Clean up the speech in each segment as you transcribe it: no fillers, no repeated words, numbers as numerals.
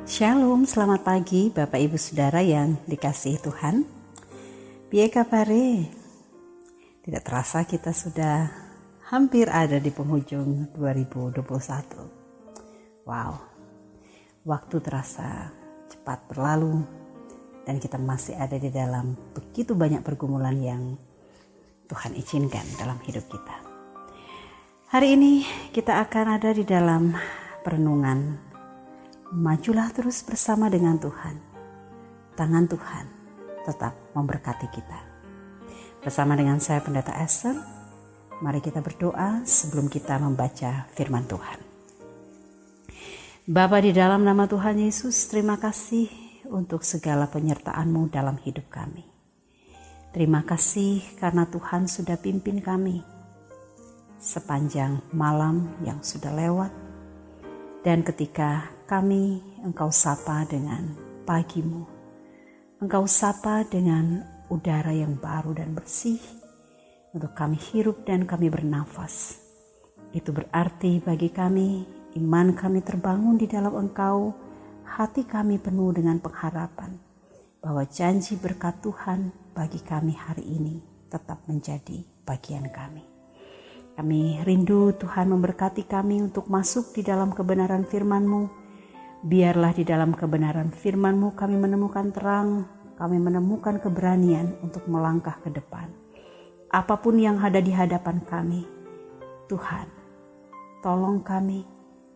Shalom, selamat pagi Bapak Ibu Saudara yang dikasihi Tuhan. Piye kabare? Tidak terasa kita sudah hampir ada di penghujung 2021. Wow, waktu terasa cepat berlalu dan kita masih ada di dalam begitu banyak pergumulan yang Tuhan izinkan dalam hidup kita. Hari ini kita akan ada di dalam perenungan majulah terus bersama dengan Tuhan. Tangan Tuhan tetap memberkati kita. Bersama dengan saya Pendeta Esther, mari kita berdoa sebelum kita membaca firman Tuhan. Bapa di dalam nama Tuhan Yesus, terima kasih untuk segala penyertaan-Mu dalam hidup kami. Terima kasih karena Tuhan sudah pimpin kami sepanjang malam yang sudah lewat. Dan ketika kami Engkau sapa dengan pagi-Mu, Engkau sapa dengan udara yang baru dan bersih untuk kami hirup dan kami bernafas. Itu berarti bagi kami, iman kami terbangun di dalam Engkau, hati kami penuh dengan pengharapan bahwa janji berkat Tuhan bagi kami hari ini tetap menjadi bagian kami. Kami rindu Tuhan memberkati kami untuk masuk di dalam kebenaran firman-Mu. Biarlah di dalam kebenaran firman-Mu kami menemukan terang, kami menemukan keberanian untuk melangkah ke depan. Apapun yang ada di hadapan kami, Tuhan, tolong kami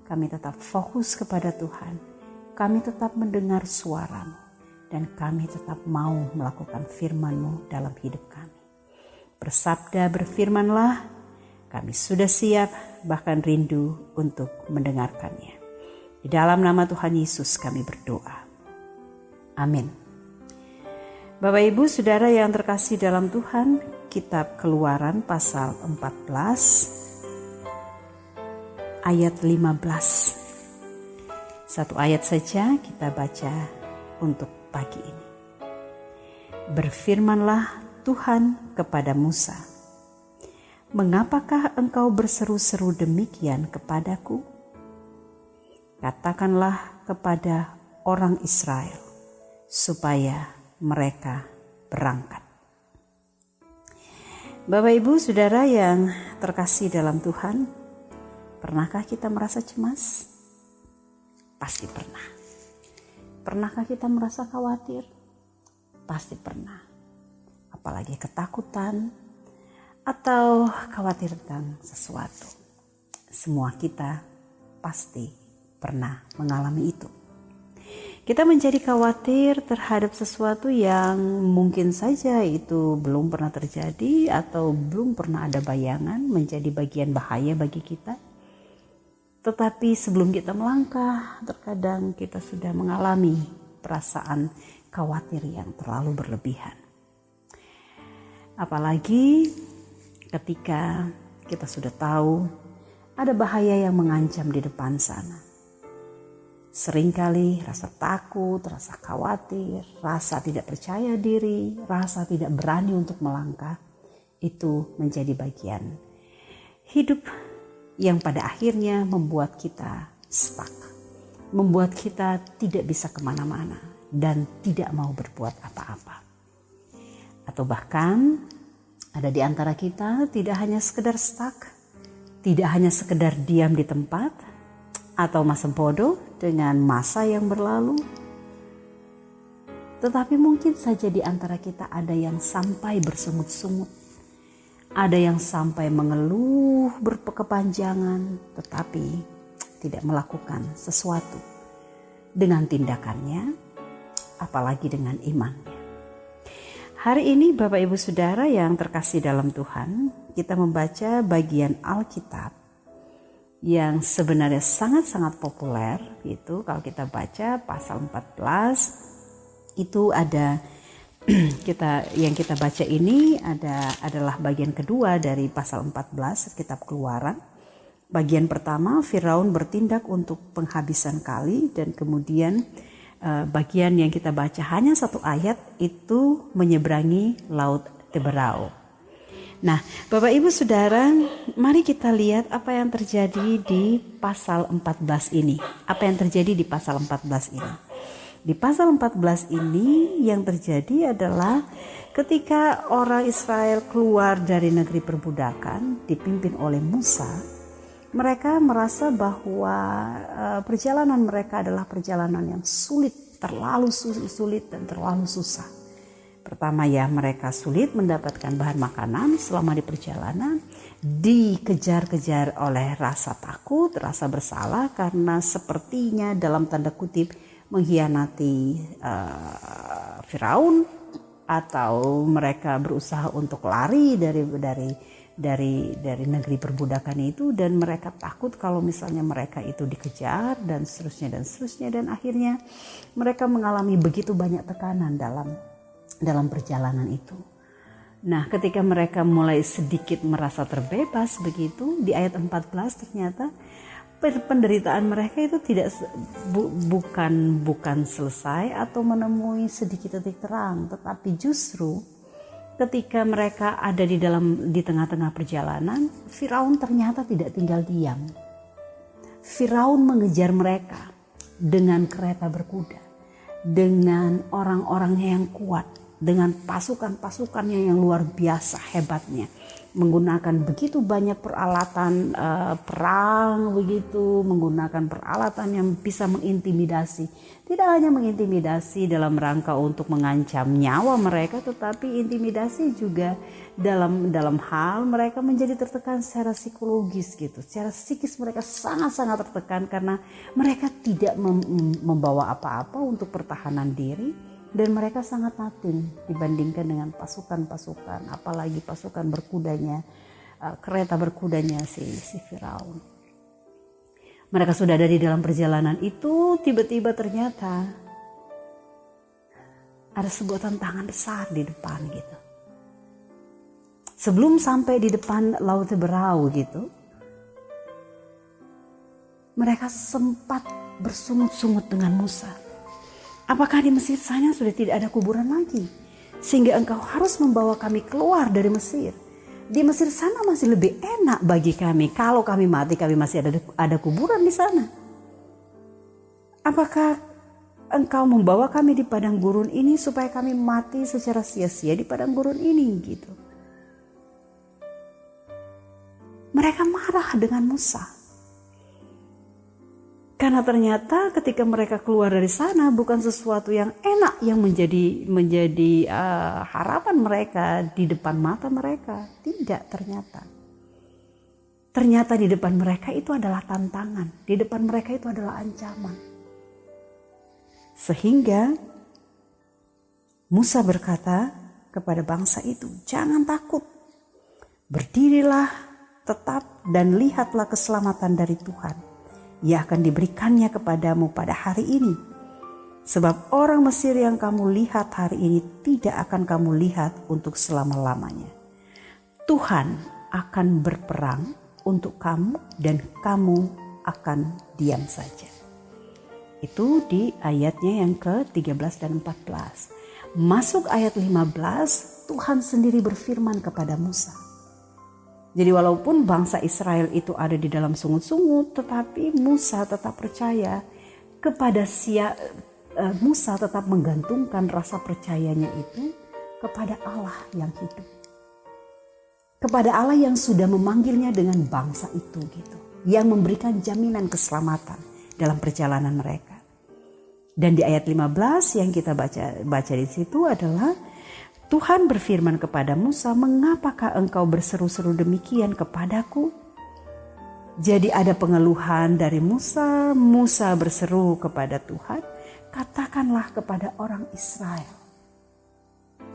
tetap fokus kepada Tuhan. Kami tetap mendengar suara-Mu dan kami tetap mau melakukan firman-Mu dalam hidup kami. Bersabda, berfirmanlah, kami sudah siap, bahkan rindu untuk mendengarkannya. Di dalam nama Tuhan Yesus kami berdoa. Amin. Bapak Ibu Saudara yang terkasih dalam Tuhan, kitab Keluaran pasal 14 ayat 15. Satu ayat saja kita baca untuk pagi ini. Berfirmanlah Tuhan kepada Musa, mengapakah engkau berseru-seru demikian kepadaku? Katakanlah kepada orang Israel supaya mereka berangkat. Bapak Ibu Saudara yang terkasih dalam Tuhan, pernahkah kita merasa cemas? Pasti pernah. Pernahkah kita merasa khawatir? Pasti pernah. Apalagi ketakutan atau khawatir tentang sesuatu. Semua kita pasti pernah mengalami itu. Kita menjadi khawatir terhadap sesuatu yang mungkin saja itu belum pernah terjadi atau belum pernah ada bayangan menjadi bagian bahaya bagi kita. Tetapi sebelum kita melangkah, terkadang kita sudah mengalami perasaan khawatir yang terlalu berlebihan. Apalagi ketika kita sudah tahu ada bahaya yang mengancam di depan sana. Seringkali rasa takut, rasa khawatir, rasa tidak percaya diri, rasa tidak berani untuk melangkah, itu menjadi bagian hidup yang pada akhirnya membuat kita stuck. Membuat kita tidak bisa kemana-mana dan tidak mau berbuat apa-apa. Atau bahkan ada di antara kita tidak hanya sekedar stuck, tidak hanya sekedar diam di tempat, atau masem bodoh dengan masa yang berlalu. Tetapi mungkin saja di antara kita ada yang sampai bersungut-sungut, ada yang sampai mengeluh berkepanjangan, tetapi tidak melakukan sesuatu dengan tindakannya, apalagi dengan imannya. Hari ini Bapak Ibu Saudara yang terkasih dalam Tuhan, kita membaca bagian Alkitab yang sebenarnya sangat-sangat populer. Itu kalau kita baca pasal 14, itu ada yang kita baca ini adalah bagian kedua dari pasal 14 kitab Keluaran. Bagian pertama, Firaun bertindak untuk penghabisan kali, dan kemudian bagian yang kita baca hanya satu ayat itu menyeberangi Laut Teberau. Nah, Bapak Ibu Saudara, mari kita lihat apa yang terjadi di pasal 14 ini. Apa yang terjadi di pasal 14 ini? Di pasal 14 ini yang terjadi adalah ketika orang Israel keluar dari negeri perbudakan dipimpin oleh Musa, mereka merasa bahwa perjalanan mereka adalah perjalanan yang sulit, terlalu sulit dan terlalu susah. Pertama ya, mereka sulit mendapatkan bahan makanan selama di perjalanan, dikejar-kejar oleh rasa takut, rasa bersalah karena sepertinya dalam tanda kutip mengkhianati Firaun, atau mereka berusaha untuk lari dari negeri perbudakan itu, dan mereka takut kalau misalnya mereka itu dikejar dan seterusnya dan akhirnya mereka mengalami begitu banyak tekanan dalam perjalanan itu. Nah, ketika mereka mulai sedikit merasa terbebas begitu, di ayat 14 ternyata penderitaan mereka itu bukan selesai atau menemui sedikit titik terang, tetapi justru ketika mereka ada di tengah-tengah perjalanan, Firaun ternyata tidak tinggal diam. Firaun mengejar mereka dengan kereta berkuda, dengan orang-orangnya yang kuat, dengan pasukan-pasukannya yang luar biasa hebatnya, menggunakan begitu banyak peralatan perang begitu, menggunakan peralatan yang bisa mengintimidasi. Tidak hanya mengintimidasi dalam rangka untuk mengancam nyawa mereka, tetapi intimidasi juga dalam hal mereka menjadi tertekan secara psikologis gitu. Secara psikis mereka sangat-sangat tertekan karena mereka tidak membawa apa-apa untuk pertahanan diri. Dan mereka sangat nothing dibandingkan dengan pasukan-pasukan, apalagi pasukan berkudanya, kereta berkudanya si Firaun. Mereka sudah ada di dalam perjalanan itu, tiba-tiba ternyata ada sebuah tantangan besar di depan gitu. Sebelum sampai di depan Laut Teberau gitu, mereka sempat bersungut-sungut dengan Musa. Apakah di Mesir sana sudah tidak ada kuburan lagi? Sehingga engkau harus membawa kami keluar dari Mesir. Di Mesir sana masih lebih enak bagi kami. Kalau kami mati, kami masih ada kuburan di sana. Apakah engkau membawa kami di padang gurun ini supaya kami mati secara sia-sia di padang gurun ini gitu. Mereka marah dengan Musa. Karena ternyata ketika mereka keluar dari sana bukan sesuatu yang enak yang menjadi harapan mereka di depan mata mereka. Tidak, ternyata di depan mereka itu adalah tantangan, di depan mereka itu adalah ancaman. Sehingga Musa berkata kepada bangsa itu, jangan takut, berdirilah tetap dan lihatlah keselamatan dari Tuhan. Ia akan diberikannya kepadamu pada hari ini. Sebab orang Mesir yang kamu lihat hari ini tidak akan kamu lihat untuk selama-lamanya. Tuhan akan berperang untuk kamu dan kamu akan diam saja. Itu di ayatnya yang ke-13 dan 14. Masuk ayat 15, Tuhan sendiri berfirman kepada Musa. Jadi walaupun bangsa Israel itu ada di dalam sungut-sungut, tetapi Musa tetap percaya kepada Musa tetap menggantungkan rasa percayanya itu kepada Allah yang hidup. Kepada Allah yang sudah memanggilnya dengan bangsa itu gitu. Yang memberikan jaminan keselamatan dalam perjalanan mereka. Dan di ayat 15 yang kita baca di situ adalah Tuhan berfirman kepada Musa, mengapakah engkau berseru-seru demikian kepadaku? Jadi ada pengeluhan dari Musa. Musa berseru kepada Tuhan, katakanlah kepada orang Israel.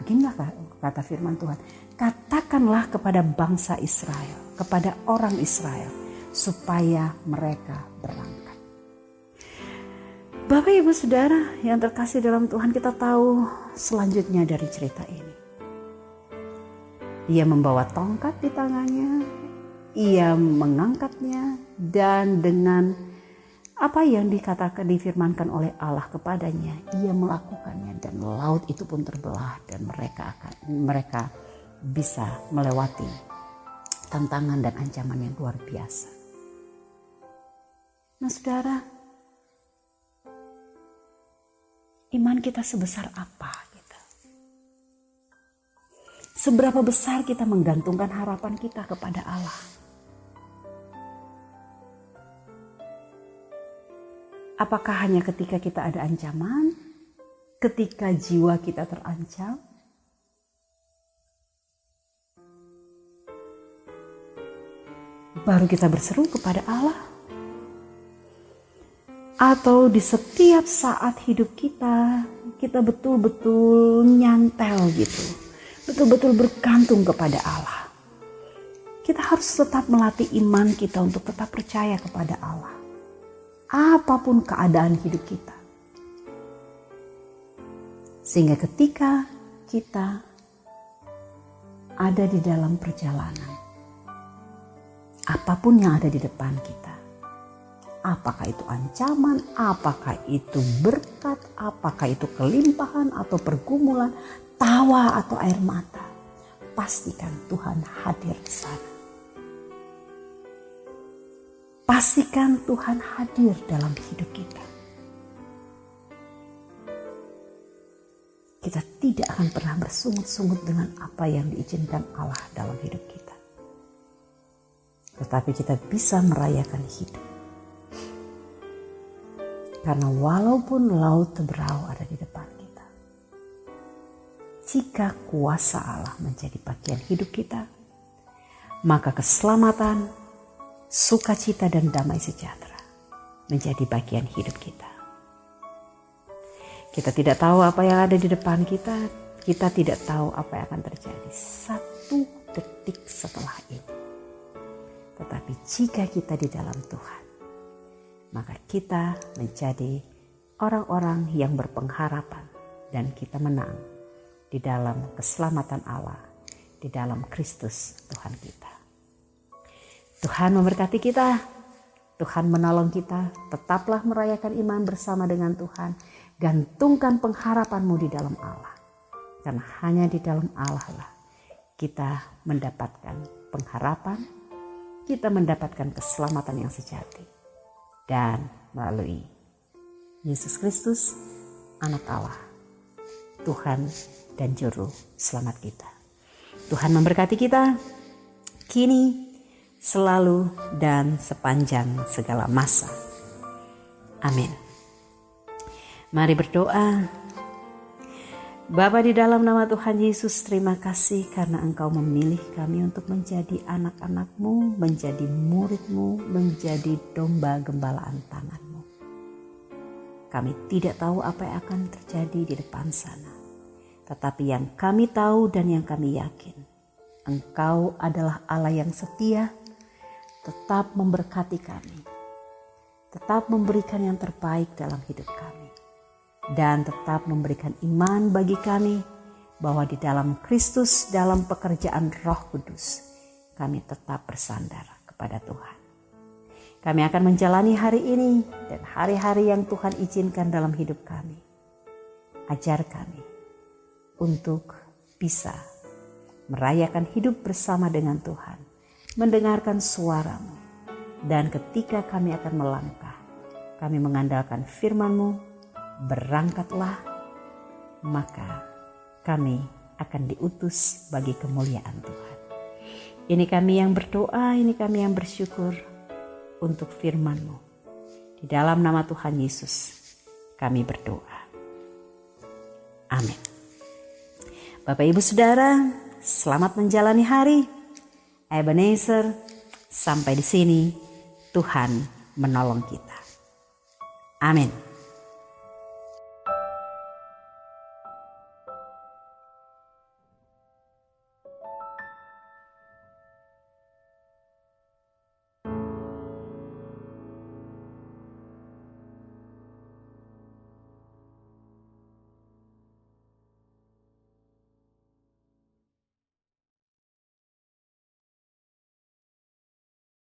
Beginilah kata firman Tuhan, katakanlah kepada bangsa Israel, kepada orang Israel, supaya mereka berangkat. Bapak Ibu Saudara yang terkasih dalam Tuhan, kita tahu selanjutnya dari cerita ini. Ia membawa tongkat di tangannya, ia mengangkatnya, dan dengan apa yang difirmankan oleh Allah kepadanya, ia melakukannya, dan laut itu pun terbelah dan mereka bisa melewati tantangan dan ancaman yang luar biasa. Nah saudara, iman kita sebesar apa gitu? Seberapa besar kita menggantungkan harapan kita kepada Allah? Apakah hanya ketika kita ada ancaman, ketika jiwa kita terancam? Baru kita berseru kepada Allah? Atau di setiap saat hidup kita betul-betul nyantel gitu. Betul-betul bergantung kepada Allah. Kita harus tetap melatih iman kita untuk tetap percaya kepada Allah. Apapun keadaan hidup kita. Sehingga ketika kita ada di dalam perjalanan, apapun yang ada di depan kita, apakah itu ancaman, apakah itu berkat, apakah itu kelimpahan atau pergumulan, tawa atau air mata, pastikan Tuhan hadir di sana. Pastikan Tuhan hadir dalam hidup kita. Kita tidak akan pernah bersungut-sungut dengan apa yang diizinkan Allah dalam hidup kita. Tetapi kita bisa merayakan hidup. Karena walaupun laut Teberau ada di depan kita, jika kuasa Allah menjadi bagian hidup kita, maka keselamatan, sukacita dan damai sejahtera menjadi bagian hidup kita. Kita tidak tahu apa yang ada di depan kita. Kita tidak tahu apa yang akan terjadi 1 detik setelah ini. Tetapi jika kita di dalam Tuhan, maka kita menjadi orang-orang yang berpengharapan dan kita menang di dalam keselamatan Allah, di dalam Kristus Tuhan kita. Tuhan memberkati kita, Tuhan menolong kita, tetaplah merayakan iman bersama dengan Tuhan. Gantungkan pengharapanmu di dalam Allah. Karena hanya di dalam Allah lah kita mendapatkan pengharapan, kita mendapatkan keselamatan yang sejati. Dan melalui Yesus Kristus, Anak Allah, Tuhan dan Juru Selamat kita. Tuhan memberkati kita, kini, selalu, dan sepanjang segala masa. Amin. Mari berdoa. Bapa di dalam nama Tuhan Yesus, terima kasih karena Engkau memilih kami untuk menjadi anak-anak-Mu, menjadi murid-Mu, menjadi domba gembalaan tangan-Mu. Kami tidak tahu apa yang akan terjadi di depan sana. Tetapi yang kami tahu dan yang kami yakin, Engkau adalah Allah yang setia, tetap memberkati kami, tetap memberikan yang terbaik dalam hidup kami. Dan tetap memberikan iman bagi kami bahwa di dalam Kristus, dalam pekerjaan Roh Kudus, kami tetap bersandar kepada Tuhan. Kami akan menjalani hari ini dan hari-hari yang Tuhan izinkan dalam hidup kami. Ajar kami untuk bisa merayakan hidup bersama dengan Tuhan, mendengarkan suara-Mu, dan ketika kami akan melangkah, kami mengandalkan firman-Mu. Berangkatlah, maka kami akan diutus bagi kemuliaan Tuhan. Ini kami yang berdoa, ini kami yang bersyukur untuk firman-Mu. Di dalam nama Tuhan Yesus kami berdoa. Amin. Bapak Ibu Saudara, selamat menjalani hari. Ebenezer, sampai di sini Tuhan menolong kita. Amin.